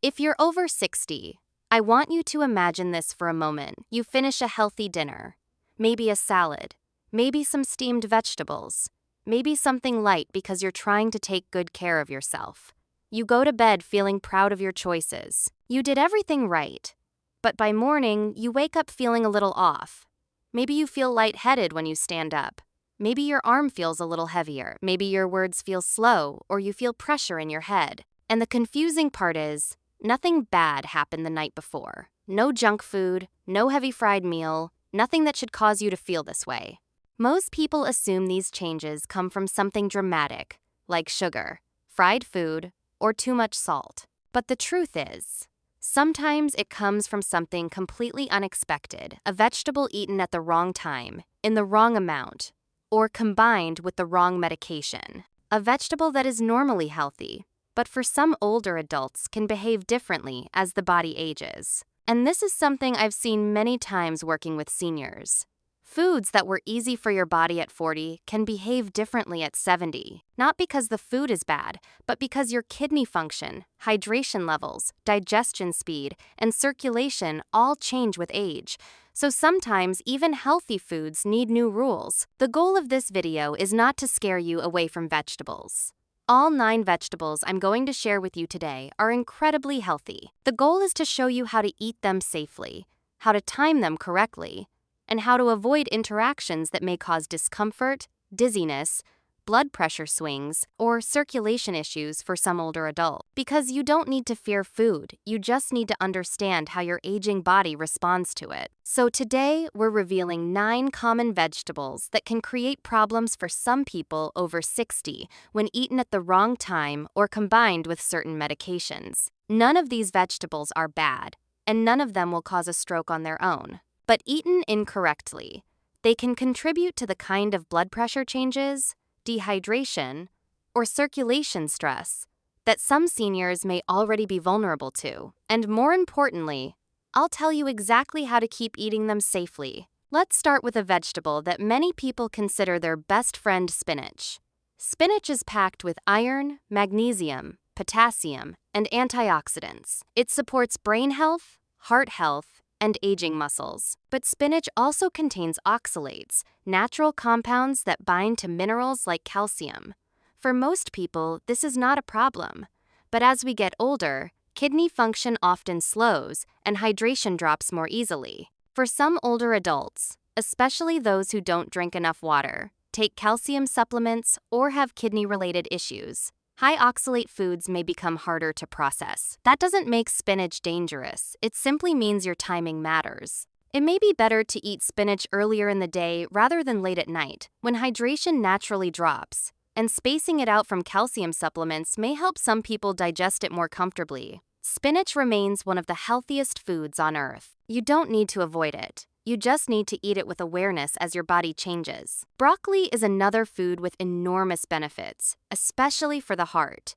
If you're over 60, I want you to imagine this for a moment. You finish a healthy dinner, maybe a salad, maybe some steamed vegetables, maybe something light because you're trying to take good care of yourself. You go to bed feeling proud of your choices. You did everything right. But by morning, you wake up feeling a little off. Maybe you feel lightheaded when you stand up. Maybe your arm feels a little heavier. Maybe your words feel slow, or you feel pressure in your head. And the confusing part is, nothing bad happened the night before. No junk food, no heavy fried meal, nothing that should cause you to feel this way. Most people assume these changes come from something dramatic, like sugar, fried food, or too much salt. But the truth is, sometimes it comes from something completely unexpected, a vegetable eaten at the wrong time, in the wrong amount, or combined with the wrong medication. A vegetable that is normally healthy, but for some older adults can behave differently as the body ages. And this is something I've seen many times working with seniors. Foods that were easy for your body at 40 can behave differently at 70, not because the food is bad, but because your kidney function, hydration levels, digestion speed, and circulation all change with age. So sometimes even healthy foods need new rules. The goal of this video is not to scare you away from vegetables. All 9 vegetables I'm going to share with you today are incredibly healthy. The goal is to show you how to eat them safely, how to time them correctly, and how to avoid interactions that may cause discomfort, dizziness, blood pressure swings, or circulation issues for some older adults. Because you don't need to fear food, you just need to understand how your aging body responds to it. So today, we're revealing 9 common vegetables that can create problems for some people over 60 when eaten at the wrong time or combined with certain medications. None of these vegetables are bad, and none of them will cause a stroke on their own. But eaten incorrectly, they can contribute to the kind of blood pressure changes, dehydration, or circulation stress that some seniors may already be vulnerable to. And more importantly, I'll tell you exactly how to keep eating them safely. Let's start with a vegetable that many people consider their best friend: spinach. Spinach is packed with iron, magnesium, potassium, and antioxidants. It supports brain health, heart health, and aging muscles. But spinach also contains oxalates, natural compounds that bind to minerals like calcium. For most people, this is not a problem. But as we get older, kidney function often slows and hydration drops more easily. For some older adults, especially those who don't drink enough water, take calcium supplements, or have kidney-related issues, high oxalate foods may become harder to process. That doesn't make spinach dangerous. It simply means your timing matters. It may be better to eat spinach earlier in the day rather than late at night, when hydration naturally drops, and spacing it out from calcium supplements may help some people digest it more comfortably. Spinach remains one of the healthiest foods on Earth. You don't need to avoid it. You just need to eat it with awareness as your body changes. Broccoli is another food with enormous benefits, especially for the heart.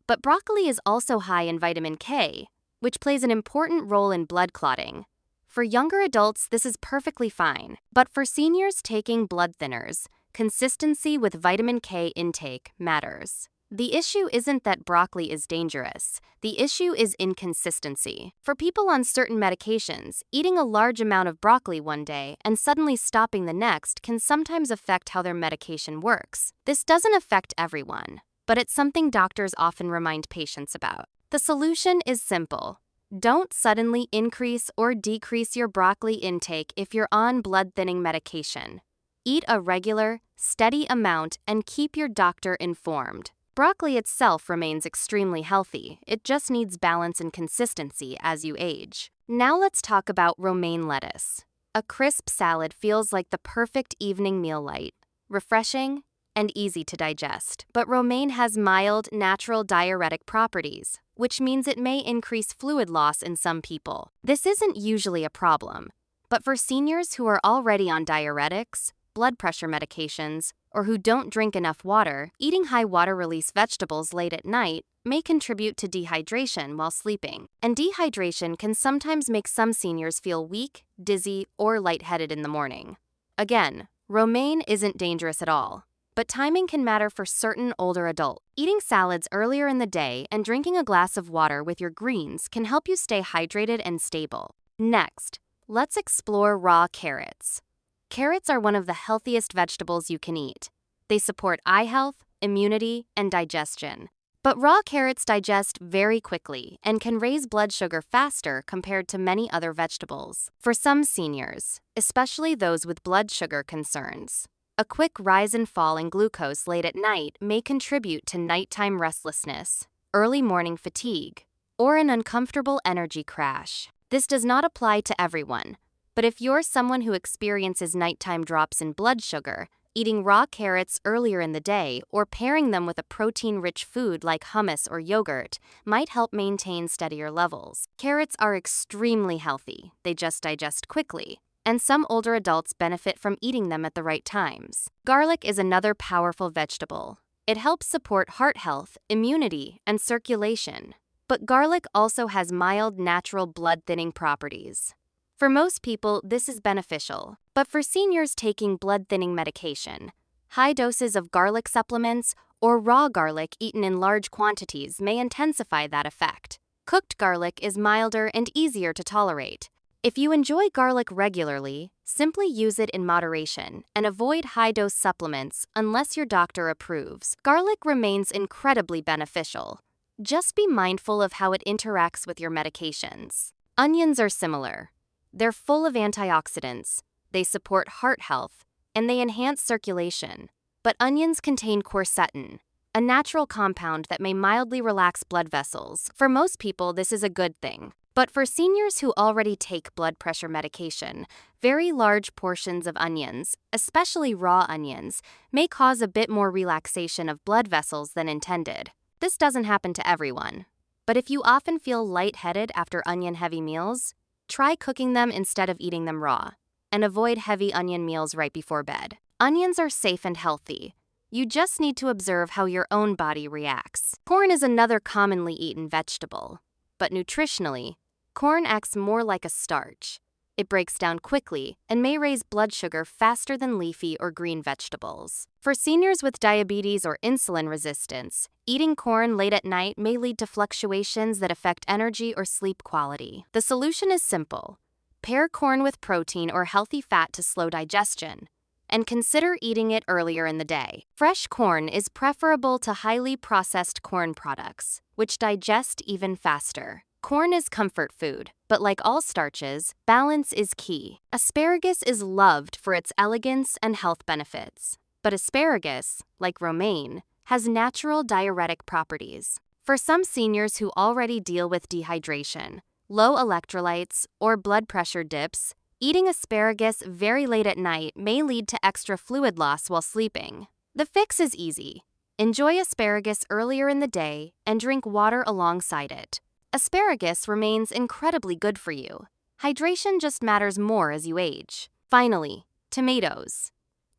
But broccoli is also high in vitamin K, which plays an important role in blood clotting. For younger adults, this is perfectly fine. But for seniors taking blood thinners, consistency with vitamin K intake matters. The issue isn't that broccoli is dangerous. The issue is inconsistency. For people on certain medications, eating a large amount of broccoli one day and suddenly stopping the next can sometimes affect how their medication works. This doesn't affect everyone, but it's something doctors often remind patients about. The solution is simple. Don't suddenly increase or decrease your broccoli intake if you're on blood-thinning medication. Eat a regular, steady amount and keep your doctor informed. Broccoli itself remains extremely healthy. It just needs balance and consistency as you age. Now let's talk about romaine lettuce. A crisp salad feels like the perfect evening meal, light, refreshing, and easy to digest. But romaine has mild, natural diuretic properties, which means it may increase fluid loss in some people. This isn't usually a problem, but for seniors who are already on diuretics, blood pressure medications, or who don't drink enough water, eating high water-release vegetables late at night may contribute to dehydration while sleeping. And dehydration can sometimes make some seniors feel weak, dizzy, or lightheaded in the morning. Again, romaine isn't dangerous at all, but timing can matter for certain older adults. Eating salads earlier in the day and drinking a glass of water with your greens can help you stay hydrated and stable. Next, let's explore raw carrots. Carrots are one of the healthiest vegetables you can eat. They support eye health, immunity, and digestion. But raw carrots digest very quickly and can raise blood sugar faster compared to many other vegetables. For some seniors, especially those with blood sugar concerns, a quick rise and fall in glucose late at night may contribute to nighttime restlessness, early morning fatigue, or an uncomfortable energy crash. This does not apply to everyone, but if you're someone who experiences nighttime drops in blood sugar, eating raw carrots earlier in the day or pairing them with a protein-rich food like hummus or yogurt might help maintain steadier levels. Carrots are extremely healthy. They just digest quickly, and some older adults benefit from eating them at the right times. Garlic is another powerful vegetable. It helps support heart health, immunity, and circulation. But garlic also has mild natural blood-thinning properties. For most people, this is beneficial, but for seniors taking blood-thinning medication, high doses of garlic supplements or raw garlic eaten in large quantities may intensify that effect. Cooked garlic is milder and easier to tolerate. If you enjoy garlic regularly, simply use it in moderation and avoid high-dose supplements unless your doctor approves. Garlic remains incredibly beneficial. Just be mindful of how it interacts with your medications. Onions are similar. They're full of antioxidants, they support heart health, and they enhance circulation. But onions contain quercetin, a natural compound that may mildly relax blood vessels. For most people, this is a good thing. But for seniors who already take blood pressure medication, very large portions of onions, especially raw onions, may cause a bit more relaxation of blood vessels than intended. This doesn't happen to everyone. But if you often feel lightheaded after onion-heavy meals, try cooking them instead of eating them raw, and avoid heavy onion meals right before bed. Onions are safe and healthy. You just need to observe how your own body reacts. Corn is another commonly eaten vegetable, but nutritionally, corn acts more like a starch. It breaks down quickly and may raise blood sugar faster than leafy or green vegetables. For seniors with diabetes or insulin resistance, eating corn late at night may lead to fluctuations that affect energy or sleep quality. The solution is simple. Pair corn with protein or healthy fat to slow digestion, and consider eating it earlier in the day. Fresh corn is preferable to highly processed corn products, which digest even faster. Corn is comfort food, but like all starches, balance is key. Asparagus is loved for its elegance and health benefits, but asparagus, like romaine, has natural diuretic properties. For some seniors who already deal with dehydration, low electrolytes, or blood pressure dips, eating asparagus very late at night may lead to extra fluid loss while sleeping. The fix is easy. Enjoy asparagus earlier in the day and drink water alongside it. Asparagus remains incredibly good for you. Hydration just matters more as you age. Finally, tomatoes.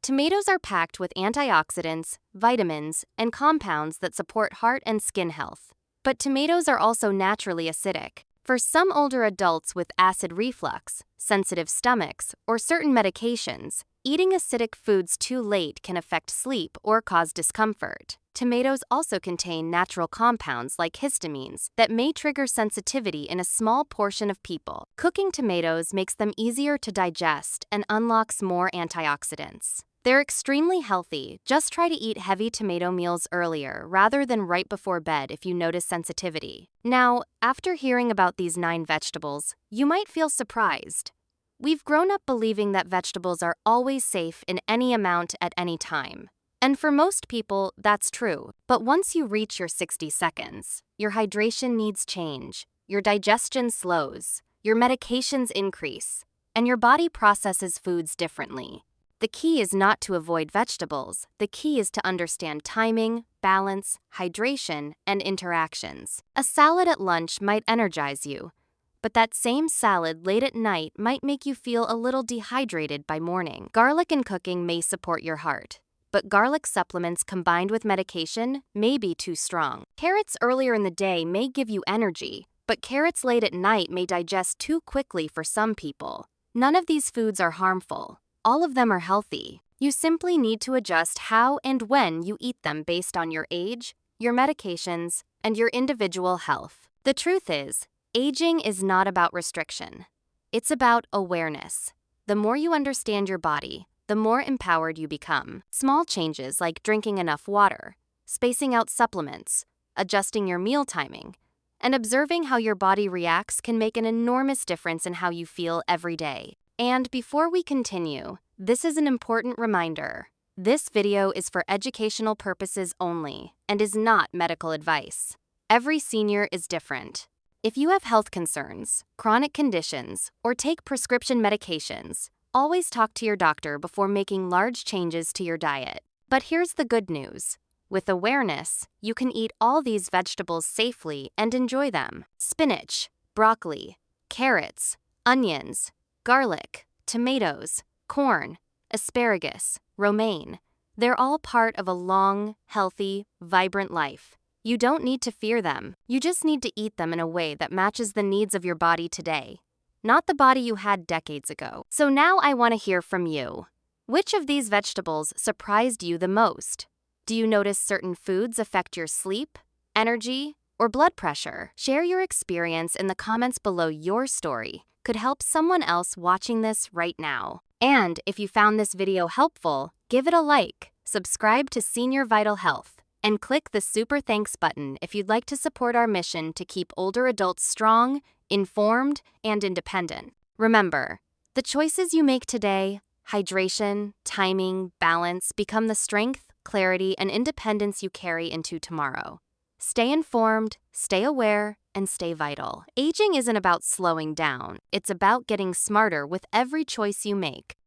Tomatoes are packed with antioxidants, vitamins, and compounds that support heart and skin health. But tomatoes are also naturally acidic. For some older adults with acid reflux, sensitive stomachs, or certain medications, eating acidic foods too late can affect sleep or cause discomfort. Tomatoes also contain natural compounds like histamines that may trigger sensitivity in a small portion of people. Cooking tomatoes makes them easier to digest and unlocks more antioxidants. They're extremely healthy. Just try to eat heavy tomato meals earlier rather than right before bed if you notice sensitivity. Now, after hearing about these 9 vegetables, you might feel surprised. We've grown up believing that vegetables are always safe in any amount at any time. And for most people, that's true. But once you reach your 60 seconds, your hydration needs change, your digestion slows, your medications increase, and your body processes foods differently. The key is not to avoid vegetables. The key is to understand timing, balance, hydration, and interactions. A salad at lunch might energize you, but that same salad late at night might make you feel a little dehydrated by morning. Garlic in cooking may support your heart, but garlic supplements combined with medication may be too strong. Carrots earlier in the day may give you energy, but carrots late at night may digest too quickly for some people. None of these foods are harmful. All of them are healthy. You simply need to adjust how and when you eat them based on your age, your medications, and your individual health. The truth is, aging is not about restriction. It's about awareness. The more you understand your body, the more empowered you become. Small changes like drinking enough water, spacing out supplements, adjusting your meal timing, and observing how your body reacts can make an enormous difference in how you feel every day. And before we continue, this is an important reminder. This video is for educational purposes only and is not medical advice. Every senior is different. If you have health concerns, chronic conditions, or take prescription medications, always talk to your doctor before making large changes to your diet. But here's the good news. With awareness, you can eat all these vegetables safely and enjoy them. Spinach, broccoli, carrots, onions, garlic, tomatoes, corn, asparagus, romaine. They're all part of a long, healthy, vibrant life. You don't need to fear them. You just need to eat them in a way that matches the needs of your body today, not the body you had decades ago. So now I want to hear from you. Which of these vegetables surprised you the most? Do you notice certain foods affect your sleep, energy, or blood pressure? Share your experience in the comments below. Your story could help someone else watching this right now. And if you found this video helpful, give it a like, subscribe to Senior Vital Health, and click the super thanks button if you'd like to support our mission to keep older adults strong, informed, and independent. Remember, the choices you make today, hydration, timing, balance, become the strength, clarity, and independence you carry into tomorrow. Stay informed, stay aware, and stay vital. Aging isn't about slowing down. It's about getting smarter with every choice you make.